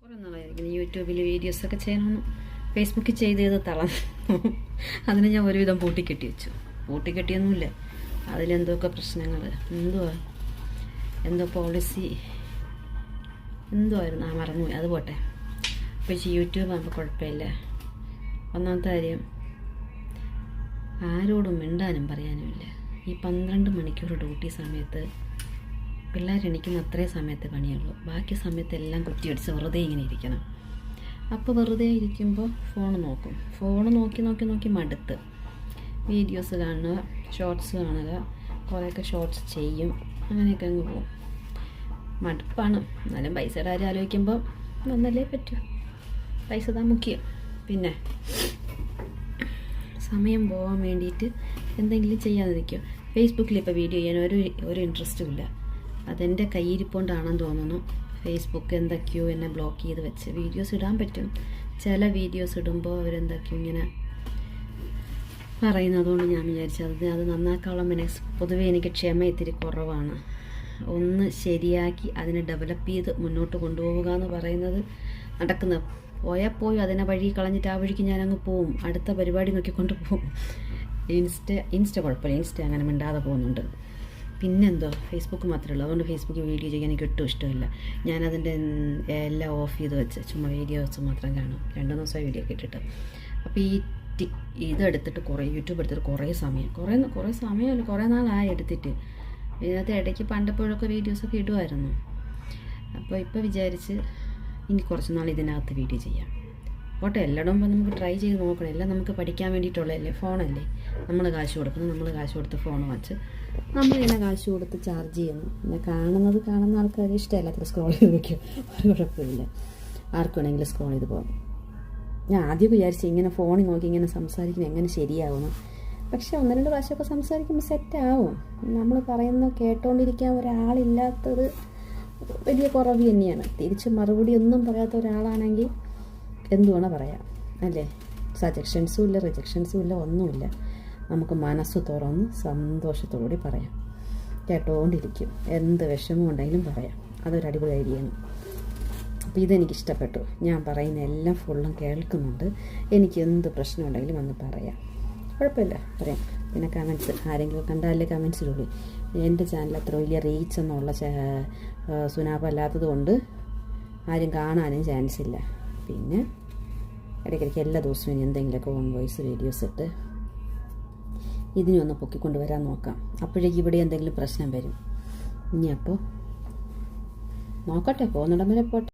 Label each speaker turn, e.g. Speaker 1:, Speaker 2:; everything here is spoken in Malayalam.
Speaker 1: കുറേ നാളായിരിക്കും യൂട്യൂബിൽ വീഡിയോസൊക്കെ ചെയ്യണമെന്ന് ഫേസ്ബുക്കിൽ ചെയ്ത് തളർന്നു. അതിന് ഞാൻ ഒരുവിധം പൂട്ടിക്കെട്ടി വെച്ചു. പൂട്ടിക്കെട്ടിയൊന്നുമില്ല, അതിലെന്തൊക്കെ പ്രശ്നങ്ങൾ എന്തോ പോളിസി ആയിരുന്നു, മറന്നുപോയി, അത് പോട്ടെ. അപ്പോൾ യൂട്യൂബ് ആകുമ്പോൾ കുഴപ്പമില്ല. ഒന്നാമത്തെ കാര്യം ആരോടും മിണ്ടാനും പറയാനുമില്ല. ഈ 12 മണിക്കൂർ ഡ്യൂട്ടി സമയത്ത് പിള്ളേരെണിക്കുന്ന അത്രയും സമയത്ത് പണിയുള്ളൂ. ബാക്കി സമയത്തെല്ലാം കുറ്റിയടിച്ച് വെറുതെ ഇങ്ങനെ ഇരിക്കണം. അപ്പോൾ വെറുതെ ഇരിക്കുമ്പോൾ ഫോൺ നോക്കും. ഫോൺ നോക്കി മടുത്ത് വീഡിയോസ് കാണുക, ഷോർട്സ് കാണുക, കുറേയൊക്കെ ഷോർട്സ് ചെയ്യും, അങ്ങനെയൊക്കെ അങ്ങ് പോകും. മടുപ്പാണ്. എന്നാലും പൈസയുടെ കാര്യം ആലോചിക്കുമ്പോൾ വന്നല്ലേ പറ്റൂ. പൈസ താ മുഖ്യം. പിന്നെ സമയം പോകാൻ വേണ്ടിയിട്ട് എന്തെങ്കിലും ചെയ്യാതിരിക്കും. ഫേസ്ബുക്കിൽ ഇപ്പോൾ വീഡിയോ ചെയ്യാൻ ഒരു ഇൻട്രസ്റ്റും ഇല്ല. അതെൻ്റെ കയ്യിരിപ്പോണ്ടാണെന്ന് തോന്നുന്നു. ഫേസ്ബുക്ക് എന്തൊക്കെയോ എന്നെ ബ്ലോക്ക് ചെയ്ത് വെച്ച്. വീഡിയോസ് ഇടാൻ പറ്റും, ചില വീഡിയോസ് ഇടുമ്പോൾ അവരെന്തൊക്കെയോ ഇങ്ങനെ പറയുന്നതുകൊണ്ട് ഞാൻ വിചാരിച്ചത് അത് നന്നാക്കാനുള്ള പൊതുവേ എനിക്ക് ക്ഷമ ഇത്തിരി കുറവാണ്. ഒന്ന് ശരിയാക്കി അതിനെ ഡെവലപ്പ് ചെയ്ത് മുന്നോട്ട് കൊണ്ടുപോവുക എന്ന് പറയുന്നത് നടക്കുന്നത്. പോയി അതിനെ വഴി കളഞ്ഞിട്ട് ആ വഴിക്ക് ഞാനങ്ങ് പോവും, അടുത്ത പരിപാടി നോക്കിക്കൊണ്ട് പോവും. ഇൻസ്റ്റ കുഴപ്പമില്ല, ഇൻസ്റ്റ അങ്ങനെ മിണ്ടാതെ പോകുന്നുണ്ട്. പിന്നെന്തോ ഫേസ്ബുക്ക് മാത്രമേ ഉള്ളൂ. അതുകൊണ്ട് ഫേസ്ബുക്കിൽ വീഡിയോ ചെയ്യാൻ എനിക്ക് ഒട്ടും ഇഷ്ടമില്ല. ഞാനതിൻ്റെ എല്ലാം ഓഫ് ചെയ്ത് വെച്ച് ചുമ്മാ വീഡിയോസ് മാത്രം കാണും. 2 ദിവസമായി വീഡിയോ ഒക്കെ ഇട്ടിട്ട്. അപ്പോൾ ഇതെടുത്തിട്ട് യൂട്യൂബ് എടുത്തിട്ട് കുറേ സമയമല്ല, കുറേ നാളായി എടുത്തിട്ട്. ഇതിനകത്ത് ഇടയ്ക്ക് പണ്ടപ്പോഴൊക്കെ വീഡിയോസൊക്കെ ഇടുമായിരുന്നു. അപ്പോൾ ഇപ്പോൾ വിചാരിച്ച് ഇനി കുറച്ച് നാൾ ഇതിനകത്ത് വീഡിയോ ചെയ്യാം. പോട്ടെ, എല്ലായിടവും നമുക്ക് ട്രൈ ചെയ്ത് നോക്കണം. എല്ലാം നമുക്ക് പഠിക്കാൻ വേണ്ടിയിട്ടുള്ളതല്ലേ. ഫോണല്ലേ, നമ്മൾ കാശ് കൊടുക്കുന്നു, നമ്മൾ കാശ് കൊടുത്ത് ഫോൺ വാങ്ങിച്ച് നമ്മളിങ്ങനെ കാശ് കൊടുത്ത് ചാർജ് ചെയ്യുന്നു. പിന്നെ കാണുന്ന ആൾക്കാർ ഇഷ്ടമല്ലാത്ത സ്ക്രോൾ ചെയ്ത് വയ്ക്കും, ഒരു കുഴപ്പമില്ല. ആർക്ക് വേണമെങ്കിലും സ്ക്രോൾ ചെയ്ത് പോകാം. ഞാൻ ആദ്യം വിചാരിച്ചു ഇങ്ങനെ ഫോണിൽ നോക്കി ഇങ്ങനെ സംസാരിക്കുന്നത് എങ്ങനെ ശരിയാവുന്നു. പക്ഷെ 1-2 പ്രാവശ്യമൊക്കെ സംസാരിക്കുമ്പോൾ സെറ്റാവും. നമ്മൾ പറയുന്ന കേട്ടോണ്ടിരിക്കാൻ ഒരാളില്ലാത്തത് വലിയ കുറവ് തന്നെയാണ്. തിരിച്ച് മറുപടി ഒന്നും പറയാത്ത ഒരാളാണെങ്കിൽ എന്തുവേണം പറയാം അല്ലേ. സജഷൻസും ഇല്ല, റിജക്ഷൻസും ഇല്ല, ഒന്നുമില്ല. നമുക്ക് മനസ്സ് തുറന്ന് സന്തോഷത്തോടുകൂടി പറയാം. കേട്ടോണ്ടിരിക്കും, എന്ത് വിഷമം ഉണ്ടെങ്കിലും പറയാം. അതൊരു അടിപൊളി ഐഡിയയാണ്. അപ്പോൾ ഇതെനിക്കിഷ്ടപ്പെട്ടു. ഞാൻ പറയുന്ന എല്ലാം ഫുള്ളും കേൾക്കുന്നുണ്ട്. എനിക്ക് എന്ത് പ്രശ്നം ഉണ്ടെങ്കിലും വന്ന് പറയാം, കുഴപ്പമില്ല, പറയാം. പിന്നെ കമൻറ്റ്സ് ആരെങ്കിലും കണ്ടാലേ കമൻറ്റ്സ് ഇടുള്ളൂ. എൻ്റെ ചാനൽ അത്ര വലിയ റീച്ച് ഒന്നുമുള്ള സുനാപല്ലാത്തത് കൊണ്ട് ആരും കാണാനും ചാൻസ് ഇല്ല. പിന്നെ ഇടയ്ക്കിടയ്ക്ക് എല്ലാ ദിവസവും ഇനി എന്തെങ്കിലുമൊക്കെ ഓൺ വോയിസ് വീഡിയോസ് ഇട്ട് ഇതിനെ ഒന്ന് പൊക്കിക്കൊണ്ടുവരാൻ നോക്കാം. അപ്പോഴേക്ക് ഇവിടെ എന്തെങ്കിലും പ്രശ്നം വരും. ഇനി അപ്പോൾ നോക്കട്ടെ, പോകുന്നിടം വരെ പോട്ടെ.